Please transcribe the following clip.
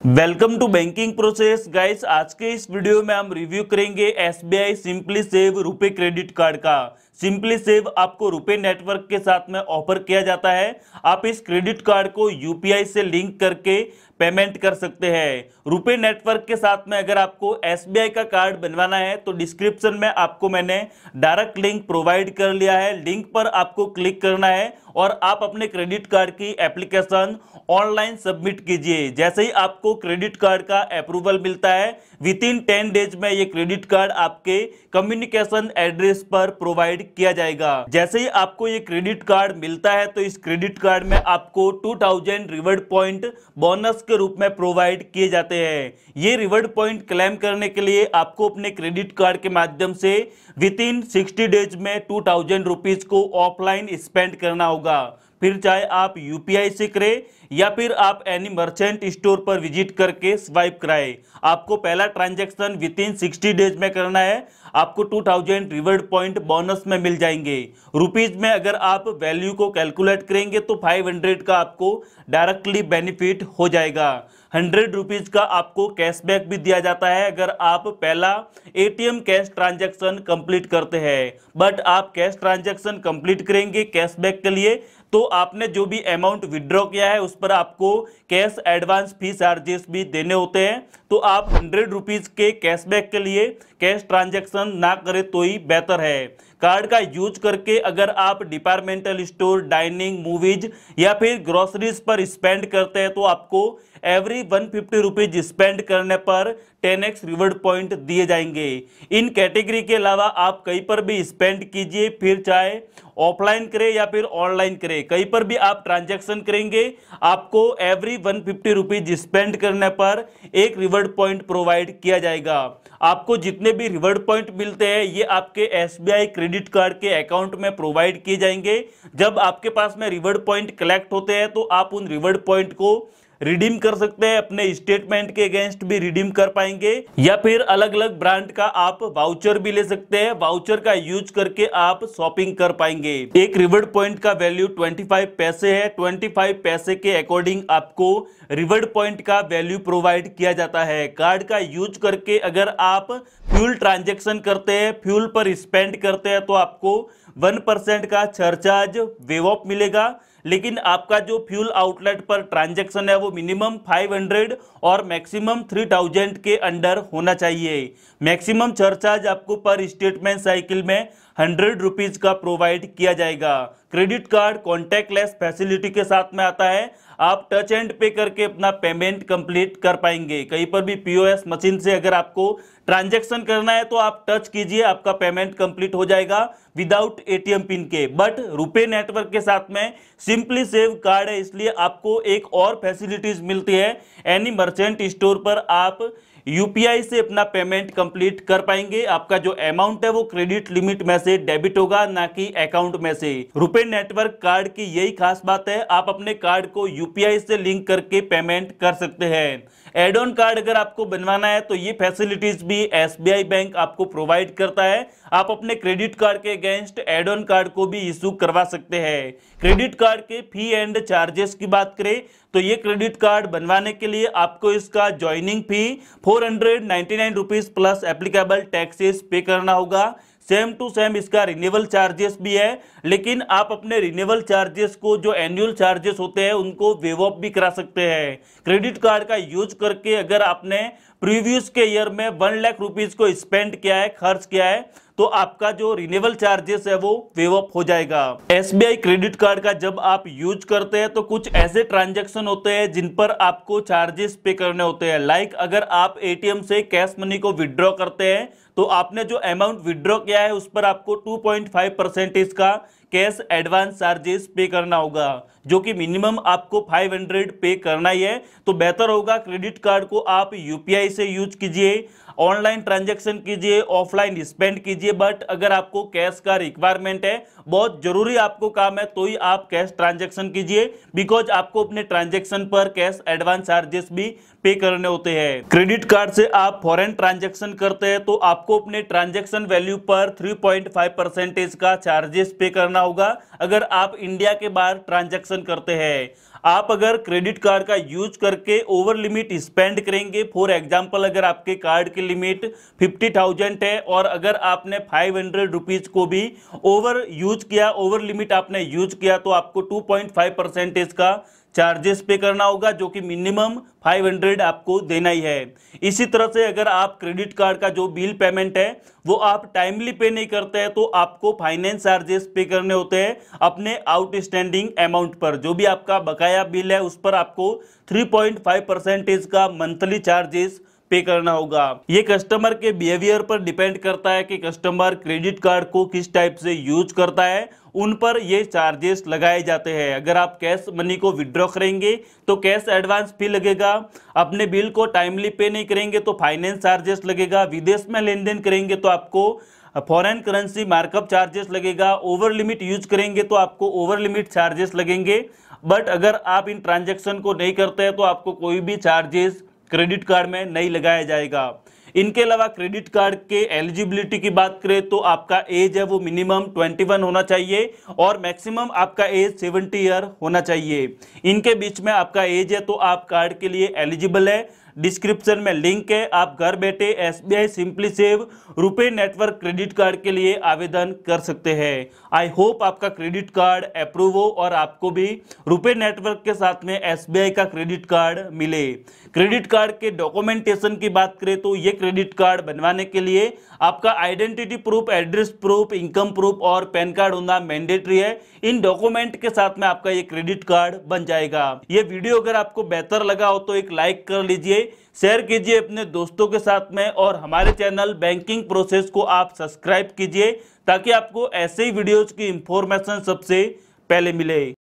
Welcome to banking process guys. आज के इस वीडियो में हम रिव्यू करेंगे SBI simply save RuPay credit card का। सिंपली सेव आपको रुपए नेटवर्क के साथ में ऑफर किया जाता है। आप इस क्रेडिट कार्ड को यूपीआई से लिंक करके पेमेंट कर सकते हैं। रुपए नेटवर्क के साथ में अगर आपको एसबीआई का कार्ड बनवाना है तो डिस्क्रिप्शन में आपको मैंने डायरेक्ट लिंक प्रोवाइड कर लिया है। लिंक पर आपको क्लिक करना है और आप अपने क्रेडिट कार्ड की एप्लीकेशन ऑनलाइन सबमिट कीजिए। जैसे ही आपको क्रेडिट कार्ड का अप्रूवल मिलता है विद इन 10 डेज में ये क्रेडिट कार्ड आपके कम्युनिकेशन एड्रेस पर प्रोवाइड किया जाएगा। जैसे ही आपको ये क्रेडिट कार्ड मिलता है तो इस क्रेडिट कार्ड में आपको 2000 रिवॉर्ड पॉइंट बोनस के रूप में प्रोवाइड किए जाते हैं। ये रिवॉर्ड पॉइंट क्लेम करने के लिए आपको अपने क्रेडिट कार्ड के माध्यम से विद इन 60 डेज में 2000 रुपीज को ऑफलाइन स्पेंड करना होगा। फिर चाहे आप यूपीआई से करें या फिर आप एनी मर्चेंट स्टोर पर विजिट करके स्वाइप कराएं। आपको पहला ट्रांजैक्शन विद इन 60 डेज में करना है। आपको 2000 रिवॉर्ड पॉइंट बोनस में मिल जाएंगे। रुपीज में अगर आप वैल्यू को कैलकुलेट करेंगे तो 500 का आपको डायरेक्टली बेनिफिट हो जाएगा। 100 रुपीज का आपको कैशबैक भी दिया जाता है अगर आप पहला एटीएम कैश ट्रांजैक्शन कंप्लीट करते हैं। बट आप कैश ट्रांजैक्शन कंप्लीट करेंगे कैशबैक के लिए तो आपने जो भी अमाउंट विड्रॉ किया है उस पर आपको कैश एडवांस फी चार्जेस भी देने होते हैं। तो आप 100 रुपीज के कैशबैक के लिए कैश ट्रांजैक्शन ना करें तो ही बेहतर है। कार्ड का यूज करके अगर आप डिपार्टमेंटल स्टोर, डाइनिंग, मूवीज या फिर ग्रोसरीज पर स्पेंड करते हैं तो आपको एवरी 150 रुपीज स्पेंड करने पर 10x रिवॉर्ड पॉइंट दिए जाएंगे। इन कैटेगरी के अलावा आप कहीं पर भी स्पेंड कीजिए, फिर चाहे ऑफलाइन करें या फिर ऑनलाइन करें, कहीं पर भी आप ट्रांजैक्शन करेंगे आपको एवरी 150 रुपीज स्पेंड करने पर एक रिवॉर्ड पॉइंट प्रोवाइड किया जाएगा। आपको जितने भी रिवॉर्ड पॉइंट मिलते हैं ये आपके एसबीआई क्रेडिट कार्ड के अकाउंट में प्रोवाइड किए जाएंगे। जब आपके पास में रिवॉर्ड पॉइंट कलेक्ट होते हैं तो आप उन रिवॉर्ड पॉइंट को रिडीम कर सकते हैं, अपने स्टेटमेंट के अगेंस्ट भी रिडीम कर पाएंगे या फिर अलग अलग ब्रांड का आप वाउचर भी ले सकते हैं। वाउचर का यूज करके आप शॉपिंग कर पाएंगे। एक रिवॉर्ड पॉइंट का वैल्यू 25 पैसे है। 25 पैसे के अकॉर्डिंग आपको रिवॉर्ड पॉइंट का वैल्यू प्रोवाइड किया जाता है। कार्ड का यूज करके अगर आप फ्यूल ट्रांजैक्शन करते हैं, फ्यूल पर स्पेंड करते हैं तो आपको 1% का सरचार्ज वेव ऑफ मिलेगा। लेकिन आपका जो फ्यूल आउटलेट पर ट्रांजैक्शन है वो मिनिमम 500 और मैक्सिमम 3000 के अंडर होना चाहिए। मैक्सिमम सरचार्ज आपको पर स्टेटमेंट साइकिल में 100 रुपीज का प्रोवाइड किया जाएगा। क्रेडिट कार्ड कॉन्टैक्टलेस फैसिलिटी के साथ में आता है। आप टच एंड पे करके अपना पेमेंट कंप्लीट कर पाएंगे। कहीं पर भी पीओएस मशीन से अगर आपको ट्रांजैक्शन करना है तो आप टच कीजिए, आपका पेमेंट कंप्लीट हो जाएगा विदाउट एटीएम पिन के। बट रुपए नेटवर्क के साथ में सिंपली सेव कार्ड है इसलिए आपको एक और फैसिलिटीज मिलती है। एनी मर्चेंट स्टोर पर आप यूपीआई से अपना पेमेंट कंप्लीट कर पाएंगे। आपका जो अमाउंट है वो क्रेडिट लिमिट में से डेबिट होगा, ना कि अकाउंट में से। रुपए नेटवर्क कार्ड की यही खास बात है, आप अपने कार्ड को यूपीआई से लिंक करके पेमेंट कर सकते हैं। एड ऑन कार्ड अगर आपको बनवाना है तो ये फैसिलिटीज भी एसबीआई बैंक आपको प्रोवाइड करता है। आप अपने क्रेडिट कार्ड के अगेंस्ट एड ऑन कार्ड को भी इशू करवा सकते हैं। क्रेडिट कार्ड के फी एंड चार्जेस की बात करें तो ये क्रेडिट कार्ड बनवाने के लिए आपको इसका ज्वाइनिंग फी 499 रुपीज प्लस एप्लीकेबल टैक्सेस पे करना होगा। सेम टू सेम इसका रिन्यूअल चार्जेस भी है, लेकिन आप अपने रिन्यूअल चार्जेस को जो एनुअल चार्जेस होते हैं उनको वेव ऑफ भी करा सकते हैं। क्रेडिट कार्ड का यूज करके अगर आपने प्रीवियस के ईयर में 1 लाख रुपीज को स्पेंड किया है, खर्च किया है, तो आपका जो रिन्यूअल चार्जेस है वो वेव ऑफ हो जाएगा। एसबीआई क्रेडिट कार्ड का जब आप यूज करते हैं तो कुछ ऐसे ट्रांजैक्शन होते हैं जिन पर आपको चार्जेस पे करने होते हैं। लाइक अगर आप एटीएम से कैश मनी को विड्रॉ करते हैं तो आपने जो अमाउंट विड्रॉ किया है उस पर आपको 2.5% का कैश एडवांस चार्जेस पे करना होगा, जो कि मिनिमम आपको 500 पे करना ही है। तो बेहतर होगा क्रेडिट कार्ड को आप यूपीआई से यूज कीजिए, ऑनलाइन ट्रांजैक्शन कीजिए, ऑफलाइन स्पेंड कीजिए। बट अगर आपको कैश का रिक्वायरमेंट है, बहुत जरूरी आपको काम है, तो ही आप कैश ट्रांजैक्शन कीजिए, बिकॉज आपको अपने ट्रांजैक्शन पर कैश एडवांस चार्जेस भी पे करने होते हैं। क्रेडिट कार्ड से आप फॉरेन ट्रांजैक्शन करते हैं तो आपको अपने ट्रांजैक्शन वैल्यू पर 3.5% का चार्जेस पे करना होगा अगर आप इंडिया के बाहर ट्रांजैक्शन करते हैं। आप अगर क्रेडिट कार्ड का यूज करके ओवर लिमिट स्पेंड करेंगे, फॉर एग्जांपल अगर आपके कार्ड की लिमिट 50,000 है और अगर आपने 500 रुपीज को भी ओवर यूज किया, ओवर लिमिट आपने यूज किया, तो आपको 2.5% का चार्जेस पे करना होगा, जो कि मिनिमम 500 आपको देना ही है। इसी तरह से अगर आप क्रेडिट कार्ड का जो बिल पेमेंट है वो आप टाइमली पे नहीं करते हैं तो आपको फाइनेंस चार्जेस पे करने होते हैं अपने आउटस्टैंडिंग अमाउंट पर। जो भी आपका बकाया बिल है उस पर आपको 3.5% का मंथली चार्जेस पे करना होगा। ये कस्टमर के बिहेवियर पर डिपेंड करता है कि कस्टमर क्रेडिट कार्ड को किस टाइप से यूज करता है, उन पर ये चार्जेस लगाए जाते हैं। अगर आप कैश मनी को विड्रॉ करेंगे तो कैश एडवांस फी लगेगा, अपने बिल को टाइमली पे नहीं करेंगे तो फाइनेंस चार्जेस लगेगा, विदेश में लेन देन करेंगे तो आपको फॉरेन करेंसी मार्कअप चार्जेस लगेगा, ओवर लिमिट यूज करेंगे तो आपको ओवर लिमिट चार्जेस लगेंगे। बट अगर आप इन ट्रांजेक्शन को नहीं करते हैं तो आपको कोई भी चार्जेस क्रेडिट कार्ड में नहीं लगाया जाएगा। इनके अलावा क्रेडिट कार्ड के एलिजिबिलिटी की बात करें तो आपका एज है वो मिनिमम 21 होना चाहिए और मैक्सिमम आपका एज 70 ईयर होना चाहिए। इनके बीच में आपका एज है तो आप कार्ड के लिए एलिजिबल है। डिस्क्रिप्शन में लिंक है, आप घर बैठे SBI simply save RuPay network credit card के लिए आवेदन कर सकते हैं। आई होप आपका क्रेडिट कार्ड अप्रूव हो और आपको भी रुपे नेटवर्क के साथ में SBI का क्रेडिट कार्ड मिले। क्रेडिट कार्ड के डॉक्यूमेंटेशन की बात करें तो ये क्रेडिट कार्ड बनवाने के लिए आपका identity proof, address proof, income proof और पैन कार्ड होना मैंडेटरी है। इन डॉक्यूमेंट के साथ में आपका ये क्रेडिट कार्ड बन जाएगा। ये वीडियो अगर आपको बेहतर लगा हो तो एक लाइक कर लीजिए, शेयर कीजिए अपने दोस्तों के साथ में और हमारे चैनल बैंकिंग प्रोसेस को आप सब्सक्राइब कीजिए ताकि आपको ऐसे ही वीडियोज की इंफॉर्मेशन सबसे पहले मिले।